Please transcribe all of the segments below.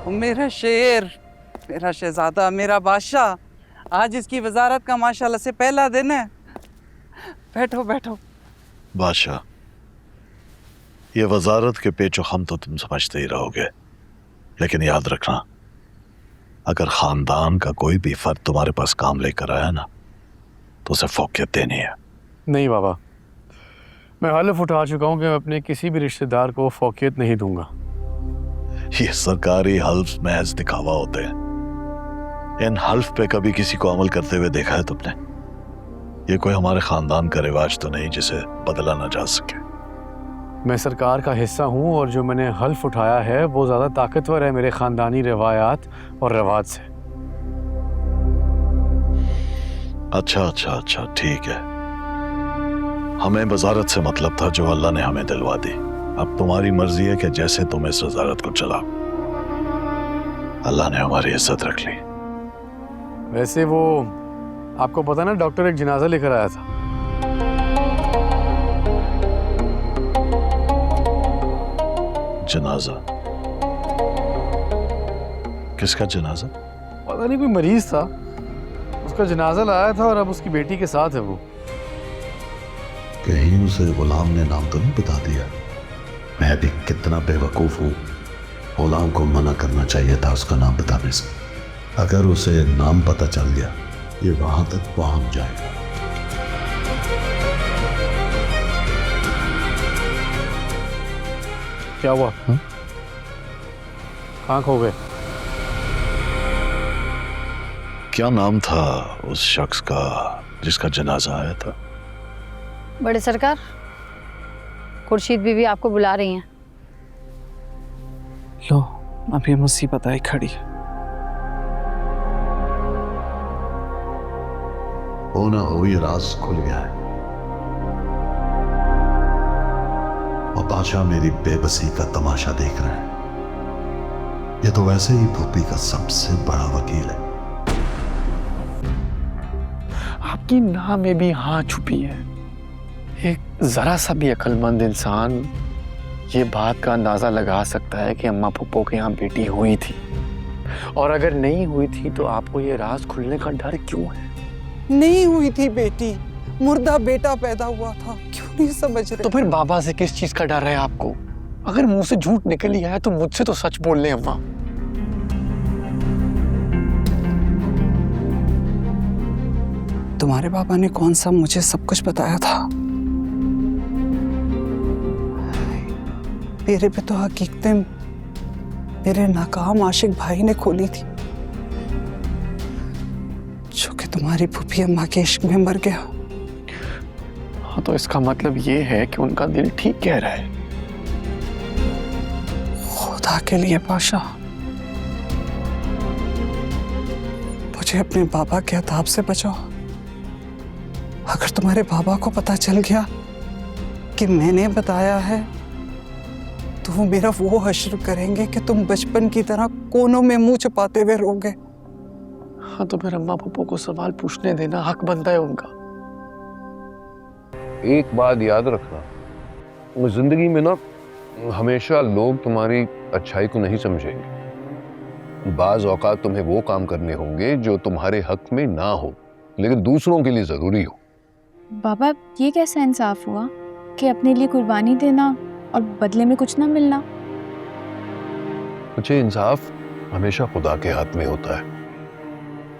मेरा शेर, मेरा शहजादा, मेरा बादशाह, आज इसकी वजारत का माशाल्लाह से पहला दिन है। बैठो बैठो। बादशाह, ये वजारत के पेचो खम तो तुम समझते ही रहोगे, लेकिन याद रखना, अगर खानदान का कोई भी फर्द तुम्हारे पास काम लेकर आया ना, तो उसे फौकियत देनी है। नहीं बाबा, मैं हलफ उठा चुका हूँ कि मैं अपने किसी भी रिश्तेदार को फौकियत नहीं दूंगा। ये सरकारी हल्फ महज दिखावा होते हैं। इन हल्फ पे कभी किसी को अमल करते हुए देखा है तुमने? ये कोई हमारे खानदान का रिवाज तो नहीं जिसे बदला ना जा सके। मैं सरकार का हिस्सा हूँ और जो मैंने हल्फ उठाया है वो ज़्यादा ताकतवर है मेरे ख़ानदानी रवायात और रवाज से। अच्छा, ठीक है। हमें वजारत से मतलब था जो अल्लाह ने हमें दिलवा दी। अब तुम्हारी मर्जी है कि जैसे तुम इस वजारत को चलाओ। अल्लाह ने हमारी इज्जत रख ली। वैसे वो आपको पता ना, डॉक्टर एक जनाजा लेकर आया था। जनाजा? किसका जनाजा? पता नहीं, कोई मरीज था, उसका जनाजा लाया था और अब उसकी बेटी के साथ है वो। कहीं उसे गुलाम ने नाम तो नहीं बता दिया? मैं भी कितना बेवकूफ हूँ, गुलाम को मना करना चाहिए था उसका नाम बताने से। अगर उसे नाम पता चल गया, ये वहां तक पहुंच जाएगा। क्या हुआ? कहाँ खो गए? क्या नाम था उस शख्स का जिसका जनाजा आया था? बड़े सरकार, खुर्शीद बीवी आपको बुला रही हैं। लो, अभी मुसीबत आई खड़ी। हो ना हो, ये राज खुल गया है और बादशाह मेरी बेबसी का तमाशा देख रहा है। ये तो वैसे ही भूपी का सबसे बड़ा वकील है। आपकी नाम में भी हाँ छुपी है। एक जरा सा भी अक्लमंद इंसान ये बात का अंदाजा लगा सकता है कि अम्मा पप्पो के यहाँ बेटी हुई थी, और अगर नहीं हुई थी तो आपको ये राज खुलने का डर क्यों है? नहीं हुई थी बेटी, मुर्दा बेटा पैदा हुआ था। क्यों नहीं समझ रहे? तो फिर बाबा से किस चीज का डर है आपको? अगर मुंह से झूठ निकल ही आया तो मुझसे तो सच बोल ले अम्मा। तुम्हारे बाबा ने कौन सा मुझे सब कुछ बताया था? मेरे पे तो हकीकतें मेरे नाकाम आशिक भाई ने खोली थी, जो कि तुम्हारी फूफी अम्मा के इश्क में मर गया। हाँ, तो इसका मतलब ये है कि उनका दिल ठीक कह रहा है। खुदा के लिए बादशाह, मुझे अपने बाबा के अताब से बचाओ। अगर तुम्हारे बाबा को पता चल गया कि मैंने बताया है, तो वो मेरा वो हश्र करेंगे कि तुम बचपन की तरह कोनों में मुंह छुपाते हुए रोगे। हाँ, तो फिर अम्मा पापा को सवाल पूछने देना हक बनता है उनका। एक बात याद रखना, जिंदगी में ना हमेशा लोग तुम्हारी अच्छाई को नहीं समझेंगे। बाज औकात तुम्हें वो काम करने होंगे जो तुम्हारे हक में ना हो, लेकिन दूसरों के लिए जरूरी हो। बाबा, ये कैसा इंसाफ हुआ कि अपने लिए कुर्बानी देना और बदले में कुछ ना मिलना? मुझे इंसाफ हमेशा खुदा के हाथ में होता है।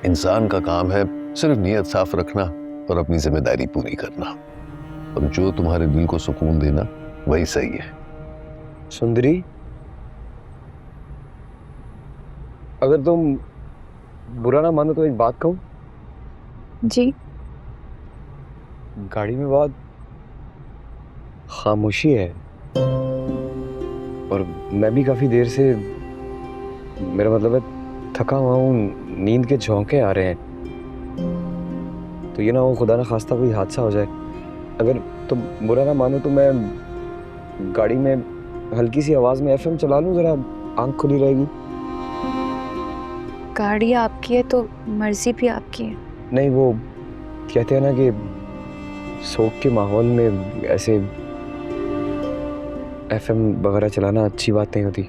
इंसान का काम है सिर्फ नीयत साफ रखना और अपनी जिम्मेदारी पूरी करना, और जो तुम्हारे दिल को सुकून देना वही सही है। सुंदरी, अगर तुम बुरा ना मानो तो एक बात कहूं? जी। गाड़ी में बहुत खामोशी है और मैं भी काफी देर से, मेरा मतलब है, थका हुआ हूँ, नींद के झोंके आ रहे हैं। तो ये ना हो खुदा ना खास्ता कोई हादसा हो जाए। अगर तुम बुरा ना मानो तो मैं गाड़ी में हल्की सी आवाज में एफएम चला लूं, जरा आंख खुली रहेगी। गाड़ी आपकी है तो मर्जी भी आपकी है। नहीं, वो कहते हैं ना कि शोक के माहौल में ऐसे एफएम वगैरह चलाना अच्छी बात नहीं होती।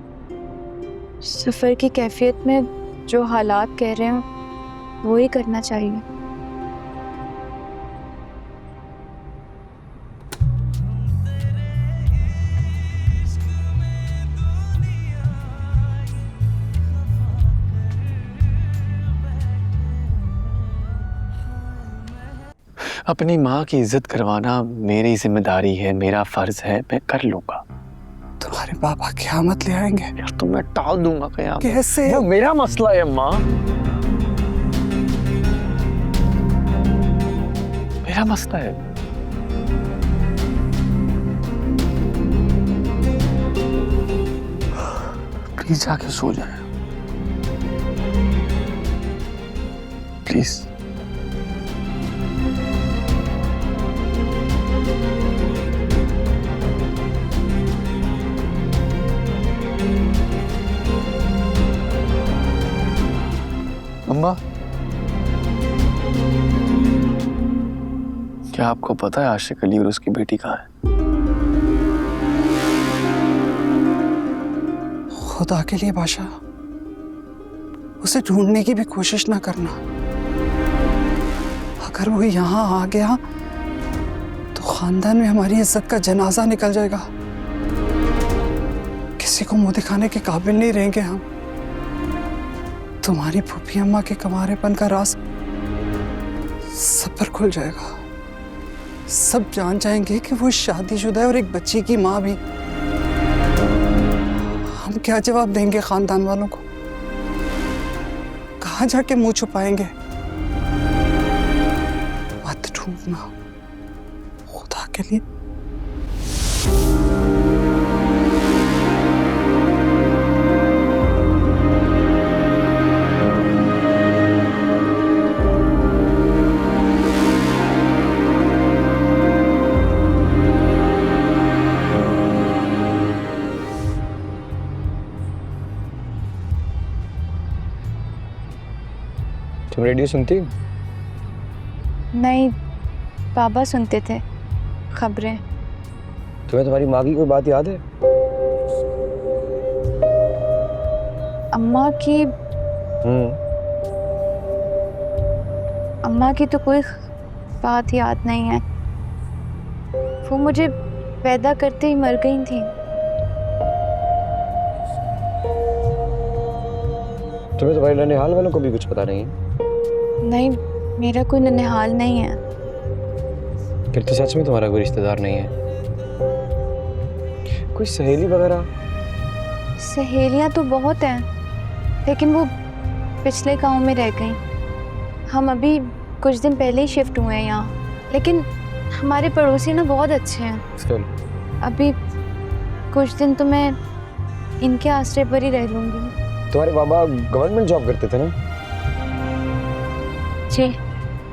सफ़र की कैफियत में जो हालात कह रहे हैं वो ही करना चाहिए। अपनी माँ की इज्जत करवाना मेरी जिम्मेदारी है, मेरा फर्ज है, मैं कर लूंगा। तुम्हारे पापा क़यामत ले आएंगे। यार तो मैं टाल दूंगा क़यामत। कैसे? वो मेरा मसला है अम्मा, मेरा मसला है। प्लीज जाके सो जाए, प्लीज। अम्मा, क्या आपको पता है आशिक अली और उसकी बेटी कहाँ है? खुदा के लिए बादशाह, उसे ढूंढने की भी कोशिश ना करना। अगर वो यहाँ आ गया तो खानदान में हमारी इज्जत का जनाजा निकल जाएगा। किसी को मुंह दिखाने के काबिल नहीं रहेंगे हम। तुम्हारी फूफी अम्मा के कमारेपन का राज सब पर खुल जाएगा। सब जान जाएंगे कि वो शादीशुदा है और एक बच्ची की माँ भी। हम क्या जवाब देंगे खानदान वालों को? कहाँ जाके मुंह छुपाएंगे? मत ढूंढना खुदा के लिए। तुम रेडियो सुनती? नहीं, पापा सुनते थे खबरें। तुम्हें तुम्हारी माँ की कोई बात याद है? अम्मा की तो कोई बात याद नहीं है। वो मुझे पैदा करते ही मर गई थी। तुम्हें तुम्हारे ननिहाल वालों को भी कुछ पता नहीं है? नहीं, मेरा कोई ननिहाल नहीं है। फिर तो सच में तुम्हारा कोई रिश्तेदार नहीं है? कोई सहेली वगैरह? सहेलियां तो बहुत हैं, लेकिन वो पिछले गांव में रह गई। हम अभी कुछ दिन पहले ही शिफ्ट हुए हैं यहाँ, लेकिन हमारे पड़ोसी ना बहुत अच्छे हैं। चल। अभी कुछ दिन तो मैं इनके आश्रय पर ही रह लूँगी। तुम्हारे बाबा गवर्नमेंट जॉब करते थे ना? जी।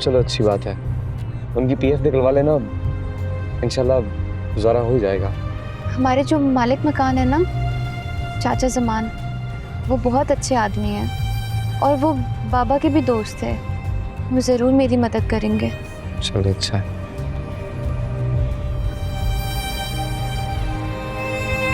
चलो अच्छी बात है, उनकी पीएफ निकलवा लेना, इंशाल्लाह गुजारा हो जाएगा। हमारे जो मालिक मकान है ना, चाचा जमान, वो बहुत अच्छे आदमी हैं और वो बाबा के भी दोस्त थे। वो ज़रूर मेरी मदद करेंगे। चलो अच्छा है।